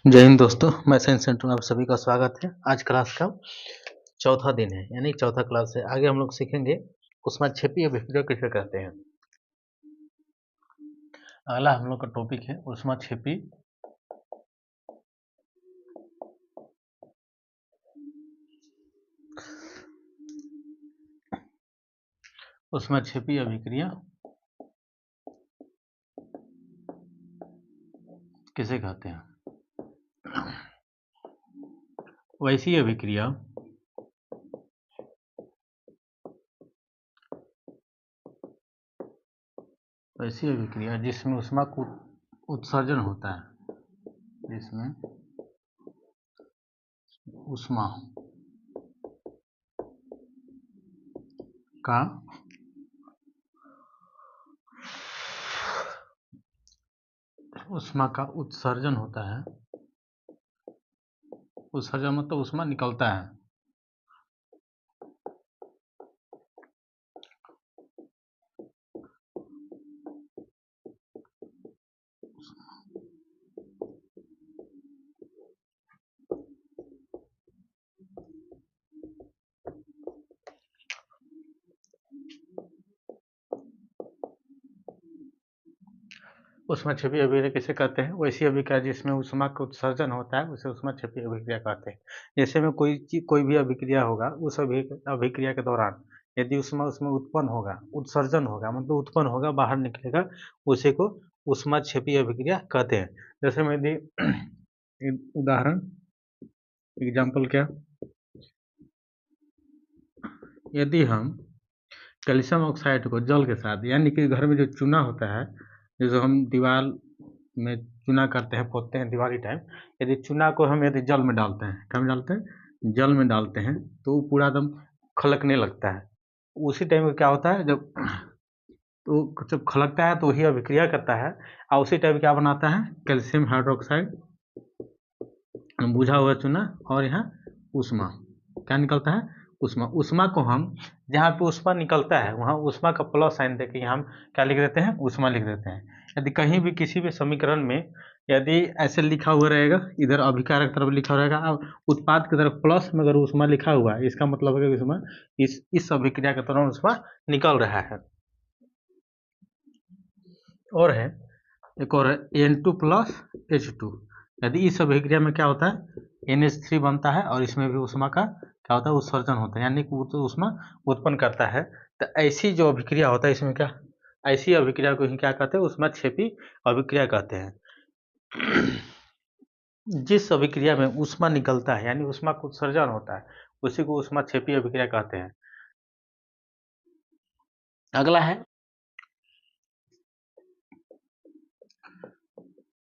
जय हिंद दोस्तों, मैं साइंस सेंटर में आप सभी का स्वागत है। आज क्लास का चौथा दिन है, यानी चौथा क्लास है। आगे हम लोग सीखेंगे ऊष्माक्षेपी अभिक्रिया किसे कहते हैं। अगला हम लोग का टॉपिक है ऊष्माक्षेपी अभिक्रिया किसे कहते हैं। वैसी अभिक्रिया जिसमें ऊष्मा का उत्सर्जन होता है, जिसमें ऊष्मा का उत्सर्जन होता है। उत्सर्जन मतलब ऊष्मा निकलता है। ऊष्माक्षेपी अभिक्रिया किसे कहते हैं। वैसी अभिक्रिया जिसमें ऊष्मा का उत्सर्जन होता है उसे ऊष्माक्षेपी अभिक्रिया कहते हैं। जैसे में कोई भी अभिक्रिया होगा, उस अभिक्रिया के दौरान यदि ऊष्मा उसमें उत्पन्न होगा, उत्सर्जन होगा मतलब उत्पन्न होगा, बाहर निकलेगा, उसी को ऊष्माक्षेपी अभिक्रिया कहते हैं। जैसे में यदि उदाहरण एग्जाम्पल क्या, यदि हम कैल्शियम ऑक्साइड को जल के साथ, यानी कि घर में जो चूना होता है, जो हम दीवार में चूना करते हैं, पोतते हैं दिवाली टाइम, यदि चूना को हम यदि जल में डालते हैं, क्या में डालते हैं, जल में डालते हैं, तो वो पूरा एकदम खलकने लगता है। उसी टाइम में क्या होता है, जब खलकता है तो वही अभिक्रिया करता है, और उसी टाइम क्या बनाता है, कैल्शियम हाइड्रोक्साइड, बुझा हुआ चूना, और यहाँ ऊष्मा क्या निकलता है, ऊष्मा को हम जहाँ पे ऊष्मा निकलता है वहाँ ऊष्मा का प्लस साइन देके हम क्या लिख देते हैं, ऊष्मा लिख देते हैं। यदि कहीं भी किसी भी समीकरण में यदि ऐसे लिखा हुआ रहेगा, इधर अभिकारक तरफ लिखा रहेगा और उत्पाद की तरफ प्लस में अगर ऊष्मा लिखा हुआ है, इसका मतलब है कि ऊष्मा इस अभिक्रिया के दौरान ऊष्मा निकल रहा है। और है एक और है N2 प्लस H2। यदि इस अभिक्रिया में क्या होता है, NH3 बनता है और इसमें भी ऊष्मा का क्या होता है, उत्सर्जन होता है, यानी कि ऊष्मा उत्पन्न करता है। तो ऐसी जो अभिक्रिया होता है, इसमें क्या, ऐसी अभिक्रिया को ही क्या कहते हैं, ऊष्माक्षेपी अभिक्रिया कहते हैं। जिस अभिक्रिया में ऊष्मा निकलता है, यानी ऊष्मा का उत्सर्जन होता है, उसी को ऊष्माक्षेपी अभिक्रिया कहते हैं। अगला है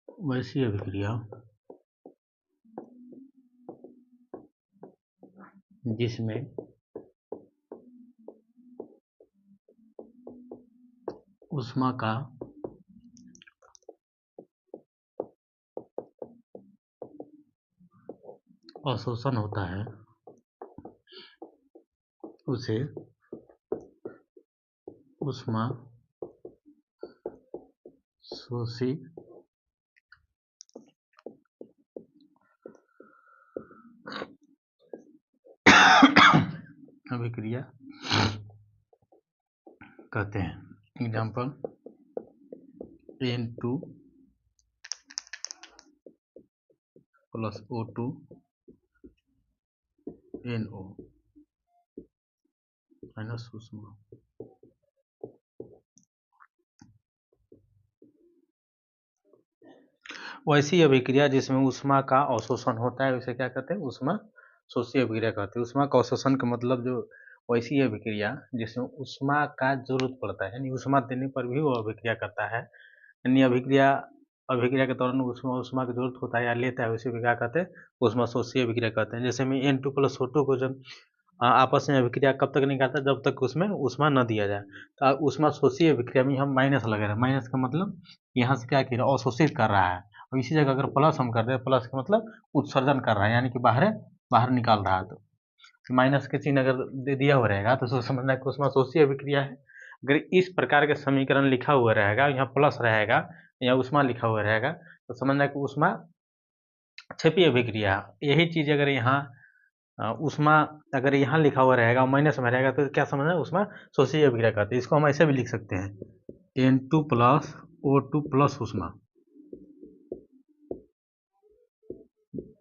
वैसी अभिक्रिया जिसमें ऊष्मा का अवशोषण होता है, उसे ऊष्मा शोषी अभिक्रिया कहते हैं। Example N2 plus O2 NO minus ऊष्मा। वैसी अभिक्रिया जिसमें ऊष्मा का अवशोषण होता है उसे क्या कहते हैं, ऊष्मा शोषी अभिक्रिया कहते हैं। ऊष्मा का अवशोषण का मतलब जो वैसी अभिक्रिया जिसमें ऊष्मा का जरूरत पड़ता है, यानी ऊष्मा देने पर भी वो अभिक्रिया करता है, यानी अभिक्रिया के दौरान ऊष्मा की जरूरत होता है या लेता है, उसी को क्या कहते हैं, ऊष्मा शोषी अभिक्रिया कहते हैं। जैसे में N2 प्लस O2 को जब आपस में अभिक्रिया कब तक नहीं करता, जब तक उसमें ऊष्मा न दिया जाए। तो ऊष्मा शोषी अभिक्रिया में हम माइनस लगा रहे हैं, माइनस का मतलब यहाँ से क्या किया, अवशोषित कर रहा है, और इसी जगह अगर प्लस हम कर दें, प्लस का मतलब उत्सर्जन कर रहा है, यानी कि बाहर निकाल रहा है। तो माइनस के चिन्ह अगर दे दिया हुआ रहेगा तो समझना कि ऊष्मा शोषी अभिक्रिया है। अगर इस प्रकार के समीकरण लिखा हुआ रहेगा, यहाँ प्लस रहेगा, यहाँ ऊष्मा लिखा हुआ रहेगा, तो समझना कि ऊष्मा क्षेपी अभिक्रिया, यही चीज अगर यहाँ ऊष्मा अगर यहाँ लिखा हुआ रहेगा माइनस में रहेगा तो क्या समझना, ऊष्मा शोषी अभिक्रिया कहते हैं। इसको हम ऐसे भी लिख सकते हैं N2 प्लस O2 प्लस ऊष्मा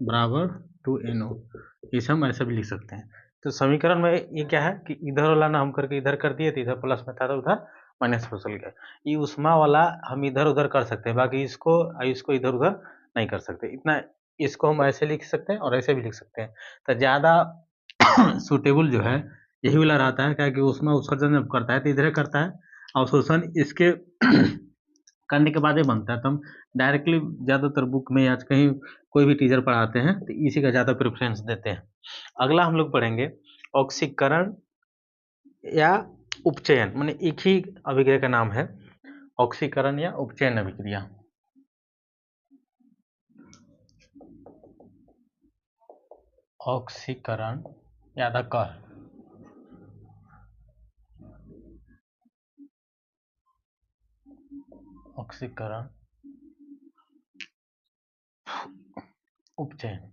बराबर 2NO, इसे हम ऐसे भी लिख सकते हैं। तो समीकरण में ये क्या है कि इधर वाला ना हम करके इधर कर दिए, तो इधर प्लस में था तो उधर माइनस में चल गया। ये ऊष्मा वाला हम इधर उधर कर सकते हैं, बाकी इसको इधर उधर नहीं कर सकते। इतना इसको हम ऐसे लिख सकते हैं और ऐसे भी लिख सकते हैं। तो ज़्यादा सूटेबल जो है यही वाला रहता है, क्या कि ऊष्मा उत्सर्जन जब करता है तो इधर करता है, अवशोषण इसके करने के बाद ही बनता है। तो हम डायरेक्टली ज़्यादातर बुक में या कहीं कोई भी टीचर पढ़ाते हैं तो इसी का ज़्यादा प्रेफरेंस देते हैं। अगला हम लोग पढ़ेंगे ऑक्सीकरण या उपचयन, माने एक ही अभिक्रिया का नाम है ऑक्सीकरण या उपचयन अभिक्रिया। ऑक्सीकरण याद कर, ऑक्सीकरण उपचयन।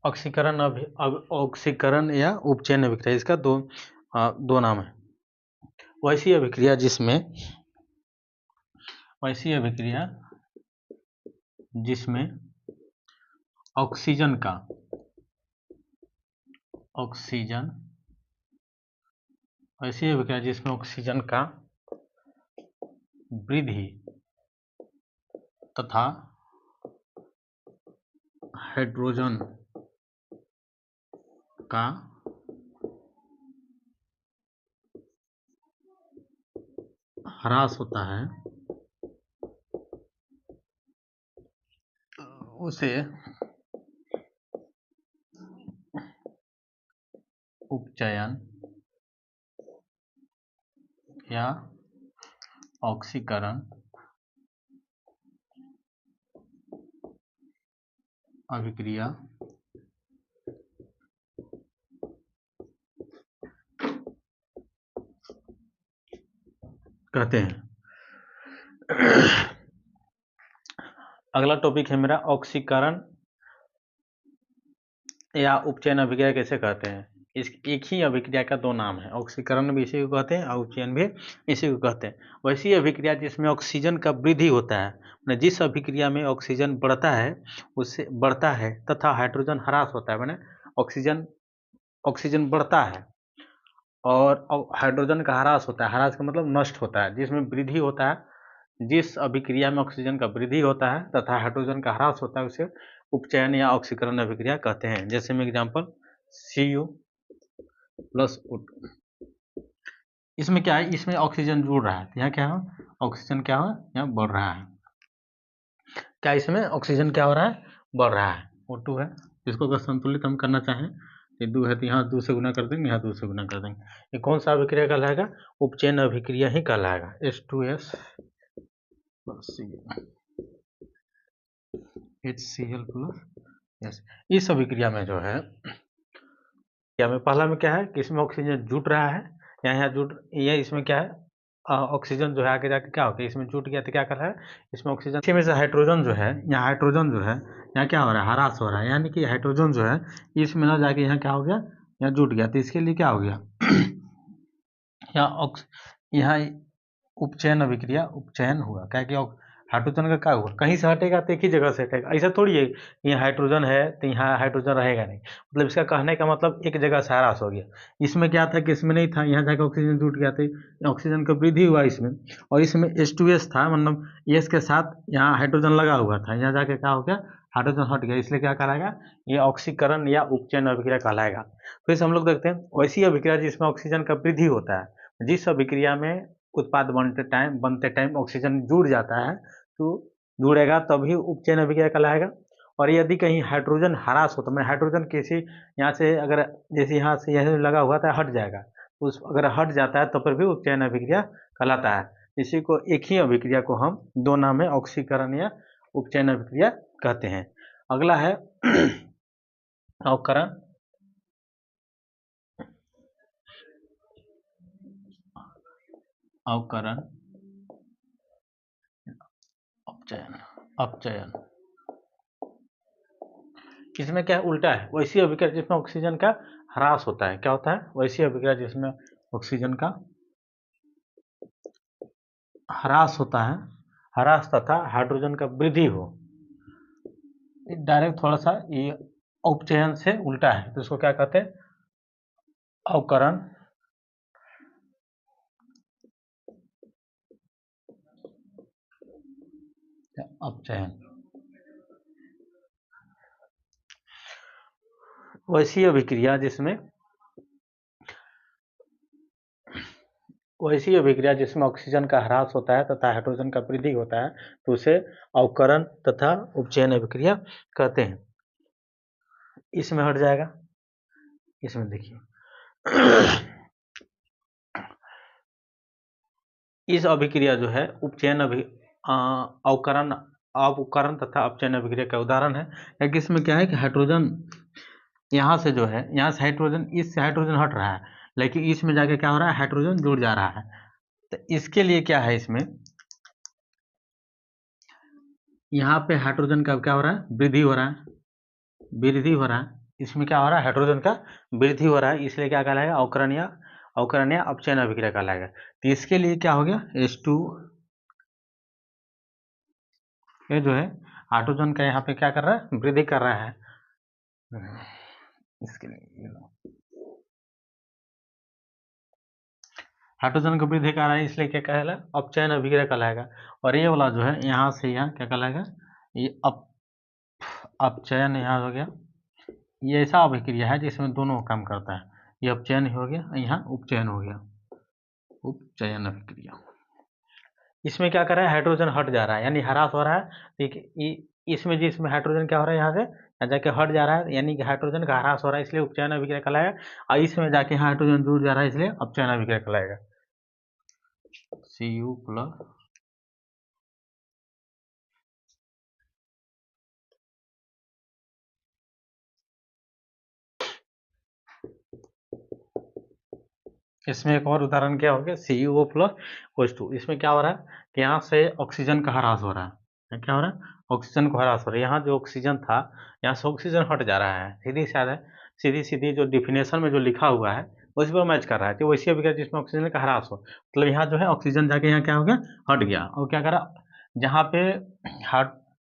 ऑक्सीकरण या उपचयन अभिक्रिया, इसका दो नाम है। वैसी अभिक्रिया जिसमें ऑक्सीजन वैसी अभिक्रिया जिसमें ऑक्सीजन का वृद्धि तथा हाइड्रोजन का ह्रास होता है, उसे उपचयन या ऑक्सीकरण अभिक्रिया कहते हैं। अगला टॉपिक है मेरा ऑक्सीकरण या उपचयन अभिक्रिया कैसे कहते हैं। इस एक ही अभिक्रिया का दो नाम है, ऑक्सीकरण भी इसी को कहते हैं और उपचयन भी इसी को कहते हैं। वैसी अभिक्रिया जिसमें ऑक्सीजन का वृद्धि होता है, जिस अभिक्रिया में ऑक्सीजन बढ़ता है तथा हाइड्रोजन ह्रास होता है, माने ऑक्सीजन बढ़ता है और हाइड्रोजन का ह्रास होता है। ह्रास का मतलब नष्ट होता है। जिसमें वृद्धि होता है, जिस अभिक्रिया में ऑक्सीजन का वृद्धि होता है तथा हाइड्रोजन का ह्रास होता है, उसे उपचयन या ऑक्सीकरण अभिक्रिया कहते हैं। जैसे में एग्जांपल Cu प्लस O2, इसमें क्या है, इसमें ऑक्सीजन जुड़ रहा है, यहाँ क्या है, ऑक्सीजन क्या है, यहाँ बढ़ रहा है। क्या इसमें ऑक्सीजन क्या हो रहा है, बढ़ रहा है। O2 है, इसको अगर संतुलित हम करना चाहें तो 2 है तो यहाँ 2 से गुना कर देंगे, यहाँ 2 से गुना कर देंगे। ये कौन सा अभिक्रिया कहलाएगा, उपचयन अभिक्रिया ही कहलाएगा। H2S HCl plus. इस अभिक्रिया में जो है, क्या में पहला में क्या है कि इसमें ऑक्सीजन जुट रहा है, यहाँ इसमें क्या है, ऑक्सीजन जो है आगे जाके क्या होगा, इसमें जुट गया तो क्या कर रहा है, इसमें ऑक्सीजन में से हाइड्रोजन जो है, यहाँ क्या हो रहा है, ह्रास हो रहा है। यानी कि हाइड्रोजन जो है इसमें ना जाके यहाँ क्या हो गया, यहाँ जुट गया। तो इसके लिए क्या हो गया, यहाँ उपचयन अभिक्रिया उपचयन हुआ। क्या कि हाइड्रोजन का क्या हुआ, कहीं से हटेगा तो एक ही जगह से हटेगा। ऐसा थोड़ी है यहाँ हाइड्रोजन है तो यहाँ हाइड्रोजन रहेगा नहीं, मतलब इसका कहने का मतलब एक जगह से ह्रास हो गया। इसमें क्या था कि इसमें नहीं था, यहाँ जाकर ऑक्सीजन जुट गया था, ऑक्सीजन का वृद्धि हुआ इसमें। और इसमें H2S था, मतलब S के साथ यहाँ हाइड्रोजन लगा हुआ था, यहाँ जाके क्या हो गया, हाइड्रोजन हट गया। इसलिए क्या कहलाएगा, ये ऑक्सीकरण या उपचयन अभिक्रिया कहलाएगा। फिर से हम लोग देखते हैं वैसी अभिक्रिया जिसमें ऑक्सीजन का वृद्धि होता है। जिस अभिक्रिया में उत्पाद बनते टाइम ऑक्सीजन जुड़ जाता है, तो जुड़ेगा तभी उपचयन अभिक्रिया कहलाएगा। और यदि कहीं हाइड्रोजन ह्रास हो तो मैं हाइड्रोजन किसी यहाँ से अगर जैसे यहाँ से यह लगा हुआ था हट जाएगा, उस अगर हट जाता है तो फिर भी उपचयन अभिक्रिया कहलाता है। इसी को एक ही अभिक्रिया को हम दो नाम है, ऑक्सीकरण या उपचयन अभिक्रिया कहते हैं। अगला है अवकरण अवकरण अपचयन अपचयन। इसमें क्या है, उल्टा है, वैसी अभिक्रिया जिसमें ऑक्सीजन का ह्रास होता है। क्या होता है? वैसी अभिक्रिया जिसमें ऑक्सीजन का ह्रास होता है, ह्रास तथा हाइड्रोजन का वृद्धि हो। डायरेक्ट थोड़ा सा ये उपचयन से उल्टा है, तो इसको क्या कहते हैं? अवकरण अपचयन। वैसी अभिक्रिया जिसमें ऑक्सीजन का ह्रास होता है तथा हाइड्रोजन का वृद्धि होता है, तो उसे अवकरण तथा उपचयन अभिक्रिया कहते हैं। इसमें हट जाएगा, इसमें देखिए इस अभिक्रिया जो है उपचयन अवकरण तथा अपचयन अभिक्रिया का उदाहरण है। क्योंकि इसमें क्या है कि हाइड्रोजन यहाँ से जो है, यहाँ से हाइड्रोजन, इससे हाइड्रोजन हट रहा है, लेकिन इसमें जाके क्या हो रहा है, हाइड्रोजन जुड़ जा रहा है। तो इसके लिए क्या है, इसमें यहाँ पे हाइड्रोजन का क्या हो रहा है, वृद्धि हो रहा है, वृद्धि हो रहा है। इसमें क्या हो रहा है, हाइड्रोजन का वृद्धि हो रहा है, इसलिए क्या कहलाएगा, अवकरण या अपचयन अभिक्रिया कहलाएगा। तो इसके लिए क्या हो गया, H2 ये जो है हाइड्रोजन का यहाँ पे क्या कर रहा है, वृद्धि कर रहा है। इसके लिए हाइड्रोजन का वृद्धि कर रहा है, इसलिए क्या कहलाएगा, अपचयन अभिक्रिया कहलाएगा। और ये वाला जो है यहाँ से यहाँ क्या कहलाएगा, ये अपचयन यहाँ हो गया। ये ऐसा अभिक्रिया है जिसमें दोनों काम करता है, ये अपचयन हो गया, यहाँ उपचयन हो गया, उपचयन अभिक्रिया। इसमें क्या कर रहा है, हाइड्रोजन हट जा रहा है, यानी ह्रास हो रहा है। ठीक है, इसमें जिसमें हाइड्रोजन क्या हो रहा है, यहाँ से जाके हट जा रहा है, यानी कि हाइड्रोजन का ह्रास हो रहा है, इसलिए उपचयन अभिक्रिया कहलाएगा। और इसमें जाके हाइड्रोजन जुड़ जा रहा है, इसलिए अपचयन अभिक्रिया कहलाएगा। Cu प्लस इसमें एक और उदाहरण क्या हो गया, CuO प्लस OH2। इसमें क्या हो रहा है कि यहाँ से ऑक्सीजन का ह्रास हो रहा है, क्या हो रहा है, ऑक्सीजन का ह्रास हो रहा है। यहाँ जो ऑक्सीजन था, यहाँ से ऑक्सीजन हट जा रहा है, सीधी सीधी जो डिफिनेशन में जो लिखा हुआ है उसी पर मैच कर रहा है। तो वैसे अभिक्रिया जिसमें ऑक्सीजन का ह्रास हो, मतलब यहाँ जो है ऑक्सीजन जाके यहाँ क्या हो गया, हट गया। और क्या करा, जहाँ पे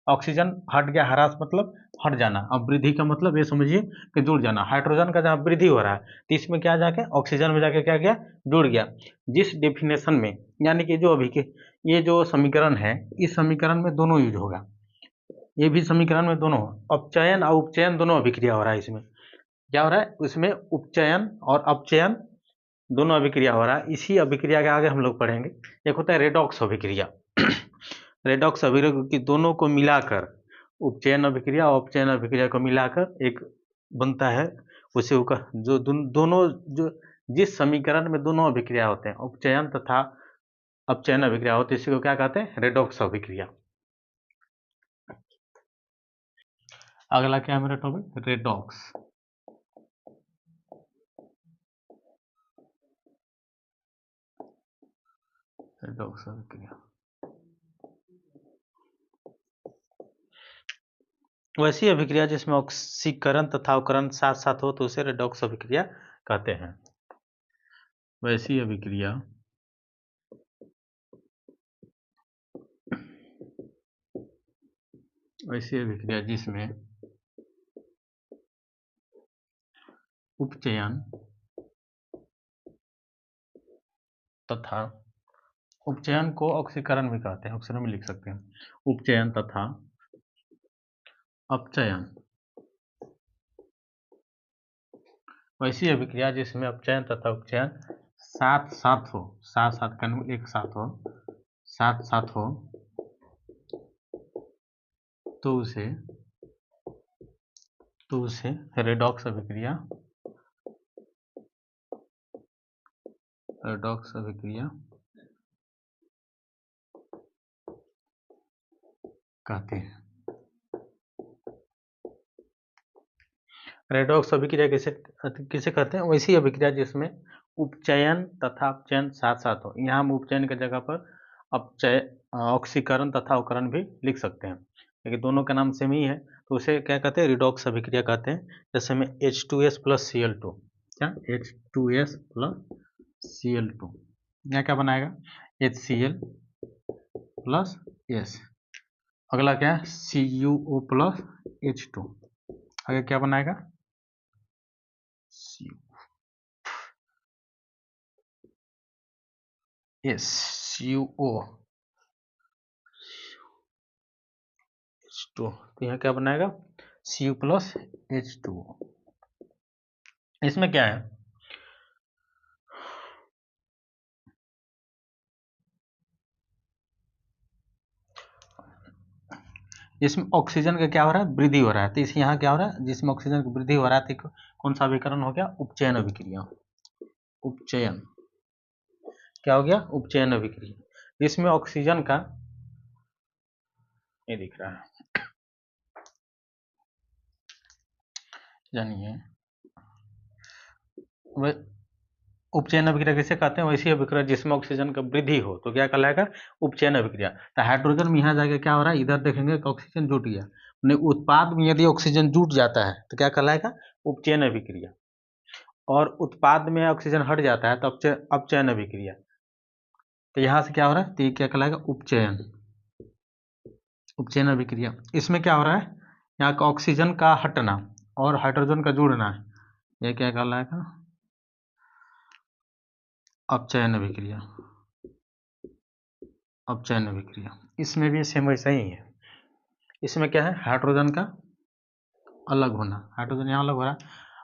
ऑक्सीजन हट गया, ह्रास मतलब हट जाना, अब वृद्धि का मतलब ये समझिए कि जुड़ जाना। हाइड्रोजन का जहाँ वृद्धि हो रहा है, तो इसमें क्या जाके ऑक्सीजन में जाके क्या गया, जुड़ गया। जिस डेफिनेशन में, यानी कि जो अभी के ये जो समीकरण है, इस समीकरण में दोनों यूज होगा, ये भी समीकरण में दोनों, अपचयन और उपचयन दोनों अभिक्रिया हो रहा है। इसमें क्या हो रहा है, उसमें उपचयन और अपचयन दोनों अभिक्रिया हो रहा है। इसी अभिक्रिया के आगे हम लोग पढ़ेंगे, एक होता है रेडॉक्स अभिक्रिया। रेडॉक्स अभिक्रिया की दोनों को मिलाकर, उपचयन अभिक्रिया और अपचयन अभिक्रिया को मिलाकर एक बनता है, उसे जो दोनों जो जिस समीकरण में दोनों अभिक्रिया होते हैं, उपचयन तथा अपचयन अभिक्रिया होती है, इसी को क्या कहते हैं, रेडॉक्स अभिक्रिया। अगला क्या है मेरा टॉपिक, रेडॉक्स। रेडॉक्स अभिक्रिया वैसी अभिक्रिया जिसमें ऑक्सीकरण तथा अवकरण साथ साथ हो, तो उसे रेडॉक्स अभिक्रिया कहते हैं। वैसी अभिक्रिया जिसमें उपचयन तथा, उपचयन को ऑक्सीकरण भी कहते हैं, ऑक्सीकरण में लिख सकते हैं, उपचयन तथा अपचयन। वैसी अभिक्रिया जिसमें अपचयन तथा उपचयन साथ साथ हो, साथ साथ एक साथ हो, साथ साथ हो, तो उसे रेडॉक्स अभिक्रिया कहते हैं। रेडॉक्स अभिक्रिया किसे कहते हैं, वैसी अभिक्रिया जिसमें उपचयन तथा अपचयन साथ साथ हो। यहाँ हम उपचयन की जगह पर ऑक्सीकरण तथा अवकरण भी लिख सकते हैं, लेकिन दोनों का नाम सेम ही है, तो उसे क्या कहते हैं, रिडॉक्स अभिक्रिया कहते हैं। जैसे में H2S प्लस Cl2, क्या H2S प्लस Cl2, यहाँ क्या बनाएगा HCl प्लस S। अगला क्या है CuO प्लस H2, आगे क्या बनाएगा CuO H2, तो यहाँ क्या बनाएगा Cu प्लस H2O। इसमें क्या है, इसमें ऑक्सीजन का क्या हो रहा है, वृद्धि हो रहा है, तो इस यहाँ क्या हो रहा है, जिसमें ऑक्सीजन की वृद्धि हो रहा है, तो कौन सा अभिकरण हो गया, उपचयन अभिक्रिया। उपचयन क्या हो गया, उपचयन अभिक्रिया। इसमें ऑक्सीजन का ये दिख रहा है, जानिए उपचयन अभिक्रिया किसे कहते हैं, वैसी अभिक्रिया जिसमें ऑक्सीजन का वृद्धि हो तो क्या कहलाएगा, उपचयन अभिक्रिया। तो हाइड्रोजन में यहाँ जाके क्या हो रहा है, इधर देखेंगे कि ऑक्सीजन जुट गया, उत्पाद में यदि ऑक्सीजन जुट जाता है तो क्या कहलाएगा, उपचयन अभिक्रिया। और उत्पाद में ऑक्सीजन हट जाता है तो अपचयन अभिक्रिया। तो यहाँ से क्या हो रहा है, तो ये क्या कहलाएगा, उपचयन, उपचयन अभिक्रिया। इसमें क्या हो रहा है, यहाँ का ऑक्सीजन का हटना और हाइड्रोजन का जुड़ना है, ये क्या कहलाएगा, अपचयन अभिक्रिया। अपचयन अभिक्रिया इसमें भी सेम वैसा ही है। इसमें क्या है, हाइड्रोजन का अलग होना, हाइड्रोजन यहाँ अलग हो रहा है।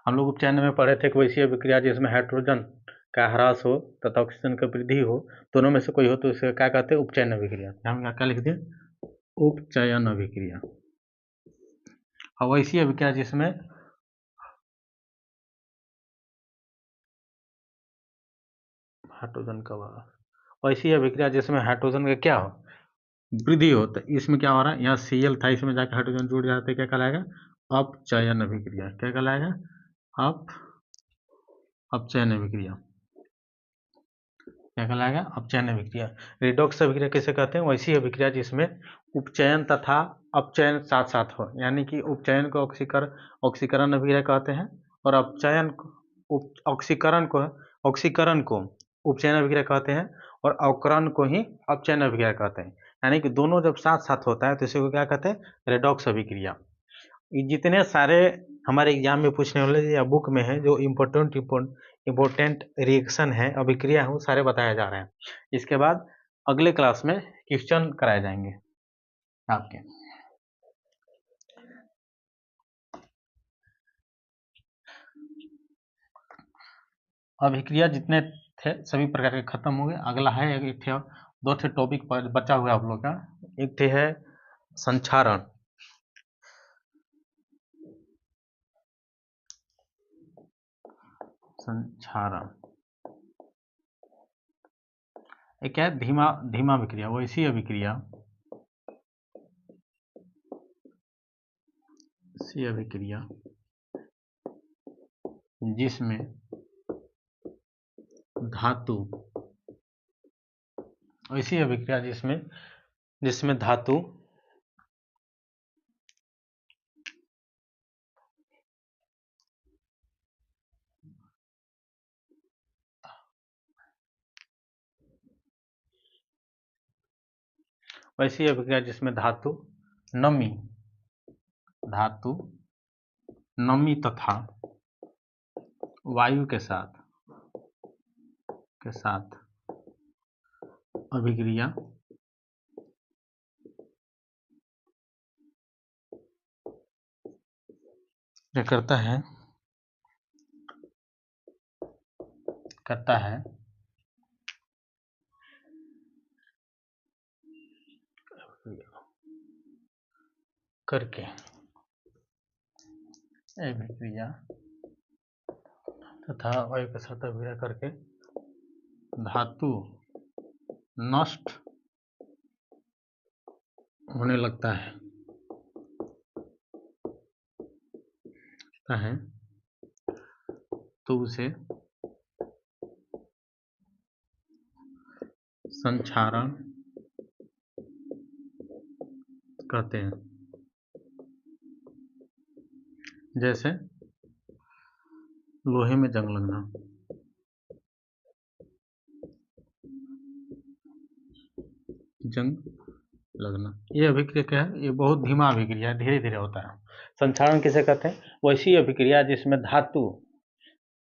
हम लोग उपचयन में पढ़े थे कि वैसी अभिक्रिया जिसमें हाइड्रोजन का ह्रास हो तथा ऑक्सीजन का वृद्धि हो, दोनों में से कोई हो तो इसे क्या कहते हैं, उपचयन अभिक्रिया। हम क्या लिख दिए, उपचयन अभिक्रिया। और वैसी अभिक्रिया जिसमें हाइड्रोजन का वैसी अभिक्रिया जिसमें हाइड्रोजन का क्या हो, वृद्धि हो, तो इसमें क्या हो रहा है, यहाँ Cl था, इसमें जाकर हाइड्रोजन जुड़ जाते क्या कहलाएगा, अपचयन अभिक्रिया। क्या कहलाएगा, अपचयन अभिक्रिया। क्या कहलाएगा, अपचयन अभिक्रिया। रिडॉक्स अभिक्रिया किसे कहते हैं, वैसी अभिक्रिया जिसमें उपचयन तथा अपचयन साथ साथ हो, यानी कि उपचयन को ऑक्सीकरण अभिक्रिया कहते हैं, और अपचयन ऑक्सीकरण को उपचयन अभिक्रिया कहते हैं, और अवकरण को ही अपचयन अभिक्रिया कहते हैं। यानी कि दोनों जब साथ साथ होता है तो इसे को क्या कहते हैं, रेडॉक्स अभिक्रिया। जितने सारे हमारे एग्जाम में पूछने वाले या बुक में है जो इम्पोर्टेंट रिएक्शन है, अभिक्रिया है, वो सारे बताए जा रहे हैं। इसके बाद अगले क्लास में क्वेश्चन कराए जाएंगे आपके। अभिक्रिया जितने थे सभी प्रकार के खत्म हो गए। अगला है एक थे, दो थे टॉपिक पर बचा हुआ आप लोग का। एक थे है संचारण, संचारण एक है धीमा अभिक्रिया, वैसी अभिक्रिया जिसमें धातु, ऐसी अभिक्रिया जिसमें धातु वैसी अभिक्रिया जिसमें धातु नमी तथा वायु के साथ अभिक्रिया करता है करके अभिक्रिया तथा वायु के साथ अभिक्रिया करके धातु नष्ट होने लगता है तो उसे संक्षारण कहते हैं। जैसे लोहे में जंग लगना, जंग लगना, ये अभिक्रिया क्या है? ये बहुत धीमा अभिक्रिया है, धीरे धीरे होता है। संक्षारण किसे कहते हैं? वैसी अभिक्रिया जिसमें धातु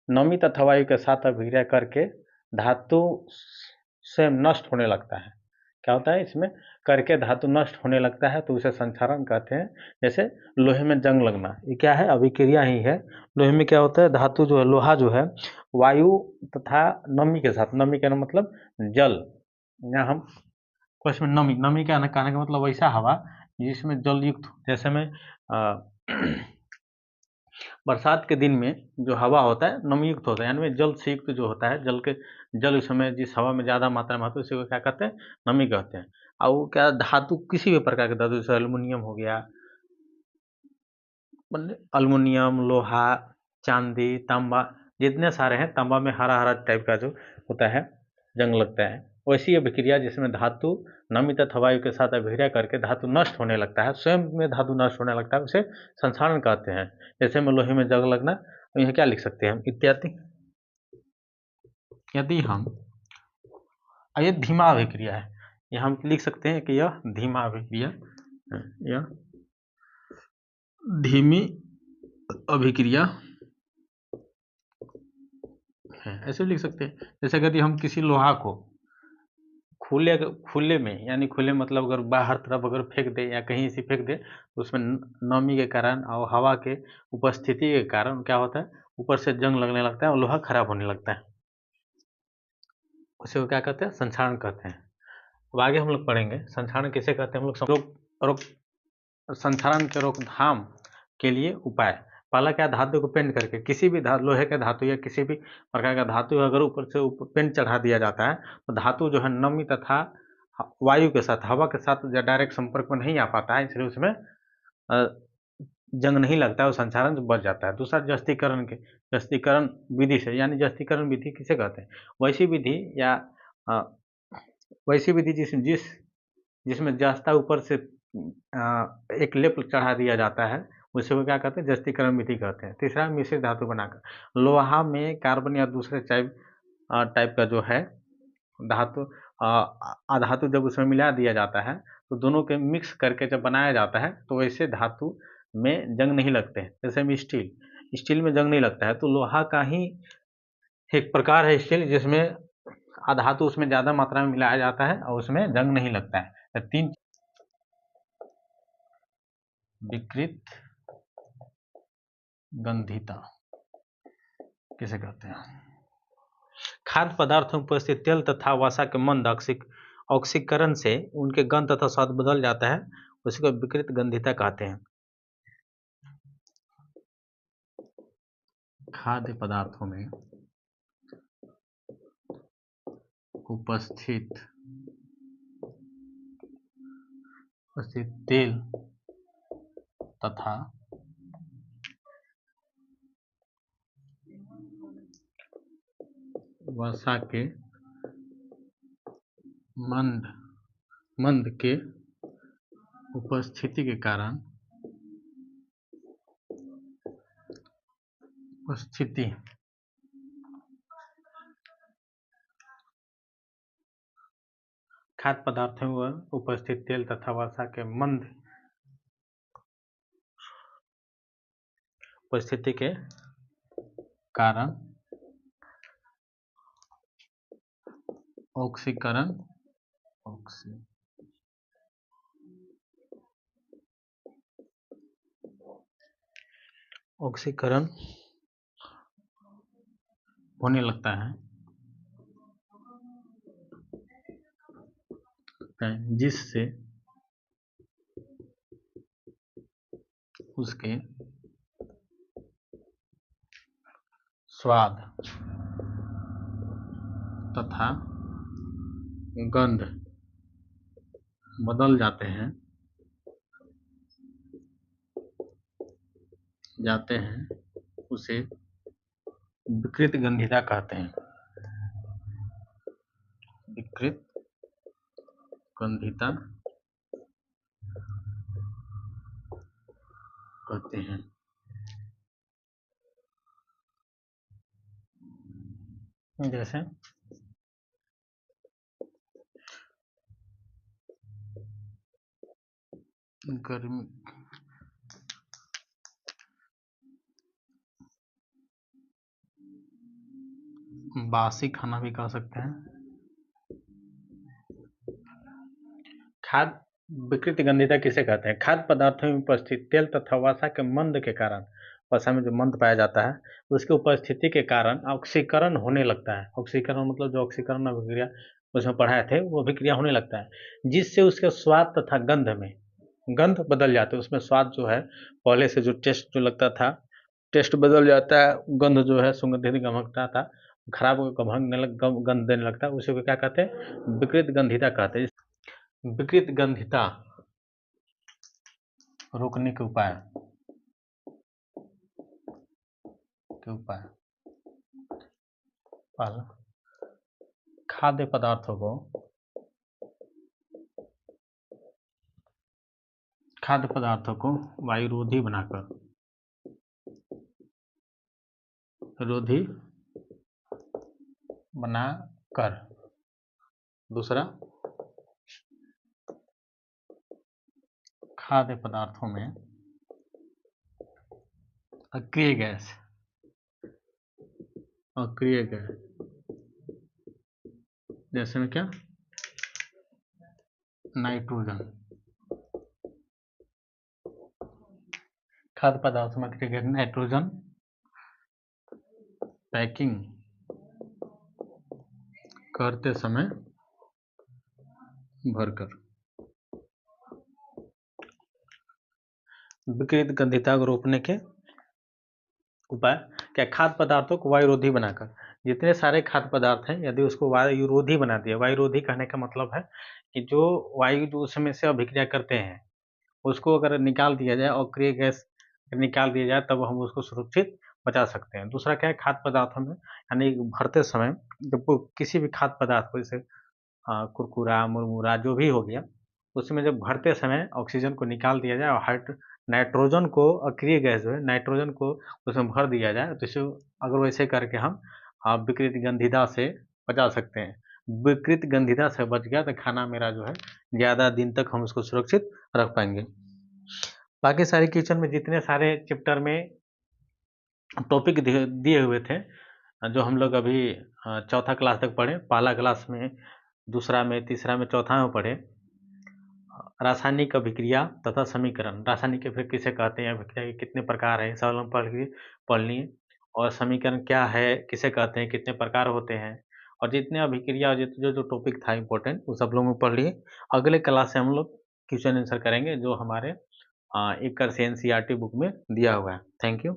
नमी तथा वायु के साथ अभिक्रिया करके धातु से नष्ट होने लगता है। क्या होता है इसमें? करके धातु नष्ट होने लगता है, तो उसे संक्षारण कहते हैं। जैसे लोहे में जंग लगना, ये क्या है? अभिक्रिया ही है। लोहे में क्या होता है? धातु जो है, लोहा जो है, वायु तथा नमी के साथ, नमी का मतलब जल, यहाँ हम उसमें नमी, नमी का कहने का मतलब वैसा हवा जिसमें जल युक्त, जैसे में बरसात के दिन में जो हवा होता है नमी युक्त होता है, यानी जल से युक्त जो होता है, जल उस समय जिस हवा में ज़्यादा मात्रा में होता है उसी को क्या कहते हैं? नमी कहते हैं। और वो क्या, धातु किसी भी प्रकार के धातु, जैसे एल्युमिनियम हो गया, एल्युमिनियम, लोहा, चांदी, तांबा, जितने सारे हैं, तांबा में हरा हरा टाइप का जो होता है, जंग लगता है। वैसी अभिक्रिया जिसमें धातु नमी तथा वायु के साथ अभिक्रिया करके धातु नष्ट होने लगता है, स्वयं में धातु नष्ट होने लगता है, उसे संक्षारण कहते हैं। जैसे में लोहे में जंग लगना, तो यह क्या लिख सकते हैं हम? इत्यादि। यदि हम, ये धीमा अभिक्रिया है, यह हम लिख सकते हैं कि यह धीमा अभिक्रिया है, यह धीमी अभिक्रिया है, ऐसे लिख सकते हैं। जैसे यदि हम किसी लोहा को खुले में, यानी खुले मतलब अगर बाहर तरफ अगर फेंक दे या कहीं से फेंक दे, तो उसमें नमी के कारण और हवा के उपस्थिति के कारण क्या होता है? ऊपर से जंग लगने लगता है और लोहा खराब होने लगता है। उसे क्या कहते हैं? संक्षारण कहते हैं। अब आगे हम लोग पढ़ेंगे संक्षारण किसे कहते हैं। हम लोग संक्षारण के रोकथाम के लिए उपाय। पहला क्या, धातु को पेंट करके, किसी भी लोहे के धातु या किसी भी प्रकार का धातु अगर ऊपर से पेंट चढ़ा दिया जाता है, तो धातु जो है नमी तथा वायु के साथ, हवा के साथ डायरेक्ट संपर्क में नहीं आ पाता है, इसलिए उसमें जंग नहीं लगता है और संक्षारण बच जाता है। दूसरा, जस्तीकरण विधि से, यानी जस्तीकरण विधि किसे कहते हैं? वैसी विधि या वैसी विधि जिसमें जस्ता ऊपर से एक लेप चढ़ा दिया जाता है, उसे वो क्या कहते हैं? जस्तीकरण विधि कहते हैं। तीसरा, मिश्रित धातु बनाकर, लोहा में कार्बन या दूसरे टाइप का जो है धातु, अधातु जब उसमें मिला दिया जाता है, तो दोनों के मिक्स करके जब बनाया जाता है, तो वैसे धातु में जंग नहीं लगते हैं। जैसे में स्टील में जंग नहीं लगता है, तो लोहा का ही एक प्रकार है स्टील, जिसमें अधातु उसमें ज़्यादा मात्रा में मिलाया जाता है और उसमें जंग नहीं लगता है। तीन, विकृत गंधिता किसे कहते हैं? खाद्य पदार्थों में उपस्थित तेल तथा वसा के मंद ऑक्सीकरण से उनके गंध तथा स्वाद बदल जाता है, उसी को विकृत गंधिता कहते हैं। खाद्य पदार्थों में उपस्थित तेल तथा वसा के मंद के उपस्थिति के कारण खाद्य पदार्थों में उपस्थित तेल तथा वसा के मंद उपस्थिति के कारण ऑक्सीकरण होने लगता है, जिससे उसके स्वाद तथा गंध बदल जाते हैं उसे विकृत गंधिता कहते हैं। विकृत गंधिता कहते हैं। जैसे गर्मी, बासी खाना भी कह सकते हैं। खाद्य विकृत गंधिता किसे कहते हैं? खाद्य पदार्थों में उपस्थित तेल तथा वसा के मंद के कारण, वसा में जो मंद पाया जाता है उसकी उपस्थिति के कारण ऑक्सीकरण होने लगता है। ऑक्सीकरण मतलब जो ऑक्सीकरण अभिक्रिया उसमें पढ़ाए थे वो अभिक्रिया होने लगता है, जिससे उसके स्वाद तथा गंध बदल जाते हैं। उसमें स्वाद जो है पहले से जो टेस्ट जो लगता था, टेस्ट बदल जाता है। गंध जो है सुगंधित गमकता था, खराब गंध देने लगता है। उसे को क्या कहते हैं? विकृत गंधिता कहते हैं। विकृत गंधिता रोकने के उपाय पहला, खाद्य पदार्थों को वायुरोधी बनाकर, दूसरा, खाद्य पदार्थों में अक्रिय गैस जैसे में क्या? नाइट्रोजन। खाद्य पदार्थों में अक्रिय गैस नाइट्रोजन पैकिंग करते समय भरकर। विकृत गंधिता को रोकने के उपाय क्या? खाद्य पदार्थों को वायुरोधी बनाकर, जितने सारे खाद्य पदार्थ हैं यदि उसको वायुरोधी बना दिया। वायुरोधी कहने का मतलब है कि जो वायु जो उसमें से अभिक्रिया करते हैं उसको अगर निकाल दिया जाए, अक्रिय गैस निकाल दिया जाए, तब हम उसको सुरक्षित बचा सकते हैं। दूसरा क्या है? खाद्य पदार्थों में यानी भरते समय जब किसी भी खाद्य पदार्थ को, जैसे कुरकुरा, मुरमुरा जो भी हो गया, उसमें जब भरते समय ऑक्सीजन को निकाल दिया जाए और नाइट्रोजन को, अक्रिय गैस जो है नाइट्रोजन को उसमें भर दिया जाए, तो इसे अगर वैसे करके हम विकृत गंधिता से बचा सकते हैं। विकृत गंधिता से बच गया तो खाना मेरा जो है ज़्यादा दिन तक हम उसको सुरक्षित रख पाएंगे। बाकी सारे क्वेश्चन में जितने सारे चैप्टर में टॉपिक दिए हुए थे, जो हम लोग अभी चौथा क्लास तक पढ़े, पहला क्लास में, दूसरा में, तीसरा में, चौथा में पढ़े, रासायनिक अभिक्रिया तथा समीकरण। रासायनिक अभिक्रिया किसे कहते हैं, अभिक्रिया के कितने प्रकार हैं, सब हम पढ़ लिए। और समीकरण क्या है, किसे कहते हैं, कितने प्रकार होते हैं, और जितने अभिक्रिया जो जो टॉपिक था इम्पोर्टेंट वो सब लोग पढ़ लिए। अगले क्लास से हम लोग क्वेश्चन आंसर करेंगे जो हमारे एक NCERT बुक में दिया हुआ है। Thank you.